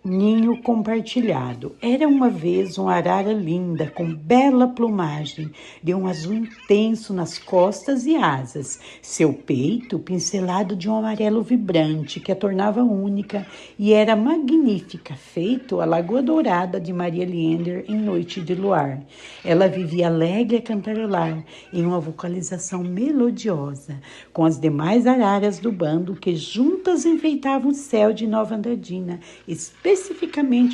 Ninho compartilhado. Era uma vez uma arara linda, com bela plumagem, de um azul intenso nas costas e asas. Seu peito pincelado de um amarelo vibrante, que a tornava única, e era magnífica, feito a Lagoa Dourada de Maria Leander em noite de luar. Ela vivia alegre a cantarolar, em uma vocalização melodiosa, com as demais araras do bando, que juntas enfeitavam o céu de Nova Andradina, especificamente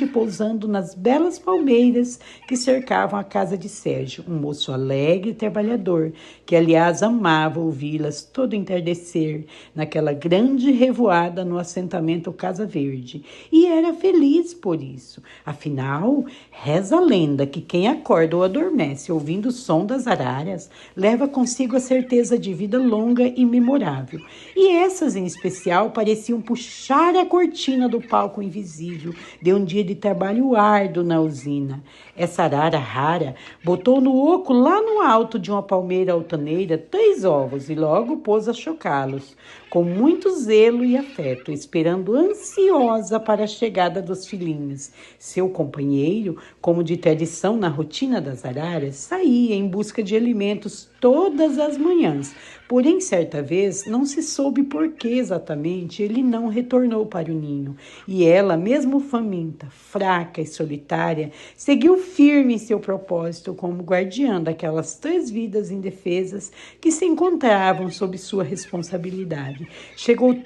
pousando nas belas palmeiras que cercavam a casa de Sérgio, um moço alegre e trabalhador, que aliás amava ouvi-las todo entardecer, naquela grande revoada no assentamento Casa Verde, e era feliz por isso. Afinal, reza a lenda que quem acorda ou adormece ouvindo o som das araras leva consigo a certeza de vida longa e memorável, e essas em especial pareciam puxar a cortina do palco invisível de um dia de trabalho árduo na usina. Essa arara rara botou no oco lá no alto de uma palmeira altaneira 3 ovos e logo pôs a chocá-los, com muito zelo e afeto, esperando ansiosa para a chegada dos filhinhos. Seu companheiro, como de tradição na rotina das araras, saía em busca de alimentos todas as manhãs. Porém, certa vez, não se soube por que exatamente ele não retornou para o ninho. E ela, mesmo faminta, fraca e solitária, seguiu firme em seu propósito como guardiã daquelas 3 vidas indefesas que se encontravam sob sua responsabilidade. Chegou o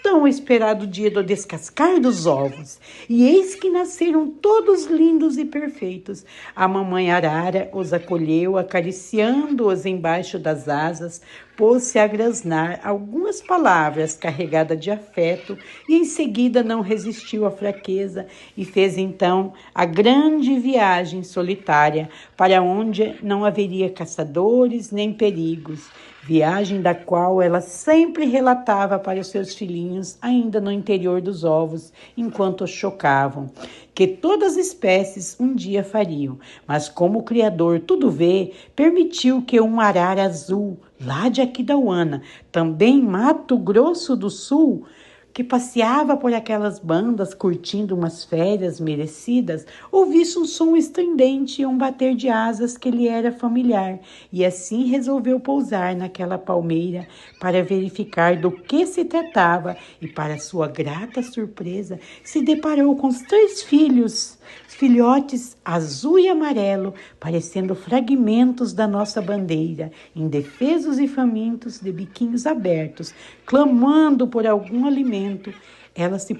tão esperado dia do descascar dos ovos, e eis que nasceram todos lindos e perfeitos. A mamãe arara os acolheu, acariciando-os embaixo das asas, pôs-se a grasnar algumas palavras carregadas de afeto e em seguida não resistiu à fraqueza e fez então a grande viagem solitária para onde não haveria caçadores nem perigos, viagem da qual ela sempre relatava para os seus filhinhos ainda no interior dos ovos, enquanto os chocavam, que todas as espécies um dia fariam, mas como o Criador tudo vê, permitiu que um arara azul, lá de Aquidauana, também Mato Grosso do Sul, que passeava por aquelas bandas curtindo umas férias merecidas, ouvisse um som estridente e um bater de asas que lhe era familiar, e assim resolveu pousar naquela palmeira para verificar do que se tratava, e para sua grata surpresa se deparou com os 3 filhotes azul e amarelo, parecendo fragmentos da nossa bandeira, indefesos e famintos, de biquinhos abertos, clamando por algum alimento. Ela se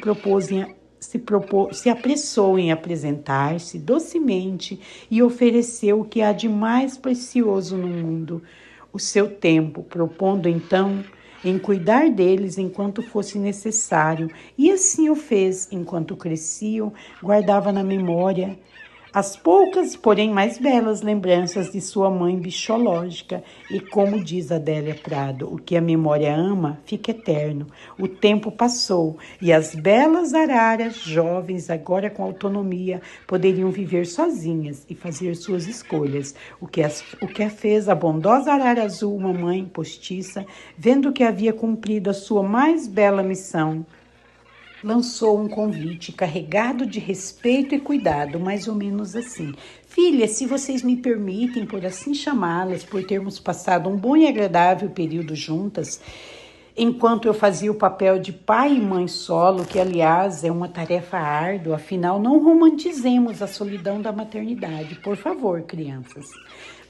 apressou em apresentar-se docemente e ofereceu o que há de mais precioso no mundo, o seu tempo, propondo então em cuidar deles enquanto fosse necessário, e assim o fez enquanto cresciam, guardava na memória as poucas, porém mais belas lembranças de sua mãe bichológica, e como diz Adélia Prado, o que a memória ama fica eterno. O tempo passou e as belas araras, jovens, agora com autonomia, poderiam viver sozinhas e fazer suas escolhas, o que a fez a bondosa arara azul, mamãe postiça, vendo que havia cumprido a sua mais bela missão, lançou um convite carregado de respeito e cuidado, mais ou menos assim: filha, se vocês me permitem, por assim chamá-las, por termos passado um bom e agradável período juntas, enquanto eu fazia o papel de pai e mãe solo, que aliás é uma tarefa árdua, afinal não romantizemos a solidão da maternidade, por favor, crianças.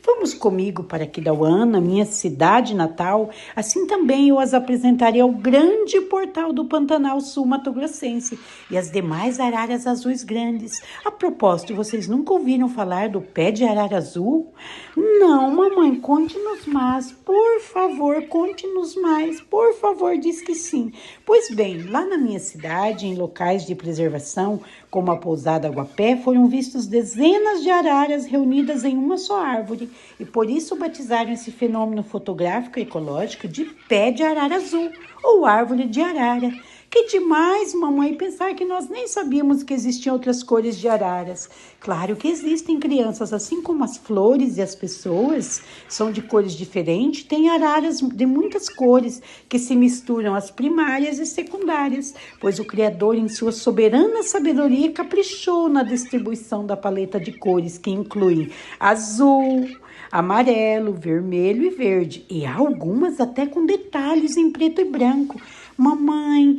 Vamos comigo para Aquidauana, minha cidade natal, assim também eu as apresentarei ao grande portal do Pantanal Sul Mato Grossense e as demais araras azuis grandes. A propósito, vocês nunca ouviram falar do pé de arara azul? Não, mamãe, conte-nos mais, por favor, conte-nos mais, por favor, diz que sim. Pois bem, lá na minha cidade, em locais de preservação, como a pousada Aguapé, foram vistos dezenas de araras reunidas em uma só árvore, e por isso batizaram esse fenômeno fotográfico e ecológico de pé de arara azul, ou árvore de arara, Que demais, mamãe, pensar que nós nem sabíamos que existiam outras cores de araras. Claro que existem, crianças, assim como as flores e as pessoas são de cores diferentes, tem araras de muitas cores que se misturam às primárias e secundárias, pois o Criador, em sua soberana sabedoria, caprichou na distribuição da paleta de cores, que inclui azul, amarelo, vermelho e verde, e algumas até com detalhes em preto e branco. Mamãe,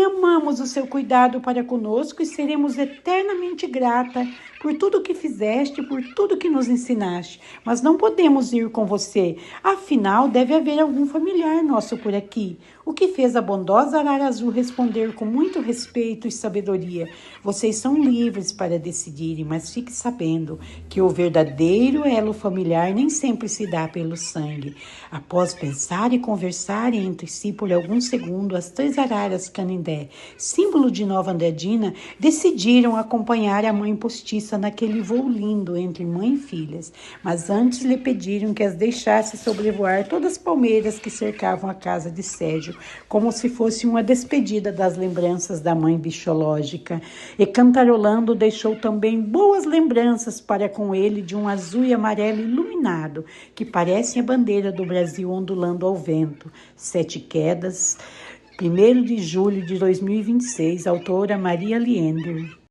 amamos o seu cuidado para conosco e seremos eternamente grata por tudo que fizeste, por tudo que nos ensinaste. Mas não podemos ir com você, afinal deve haver algum familiar nosso por aqui. O que fez a bondosa arara azul responder com muito respeito e sabedoria: vocês são livres para decidirem, mas fique sabendo que o verdadeiro elo familiar nem sempre se dá pelo sangue. Após pensar e conversarem entre si por alguns segundos, as 3 araras Canindé, símbolo de Nova Andradina, decidiram acompanhar a mãe postiça naquele voo lindo entre mãe e filhas, mas antes lhe pediram que as deixasse sobrevoar todas as palmeiras que cercavam a casa de Sérgio, como se fosse uma despedida das lembranças da mãe bichológica, e cantarolando deixou também boas lembranças para com ele de um azul e amarelo iluminado, que parece a bandeira do Brasil ondulando ao vento. 7 quedas, 1º de julho de 2026, autora Maria Liender.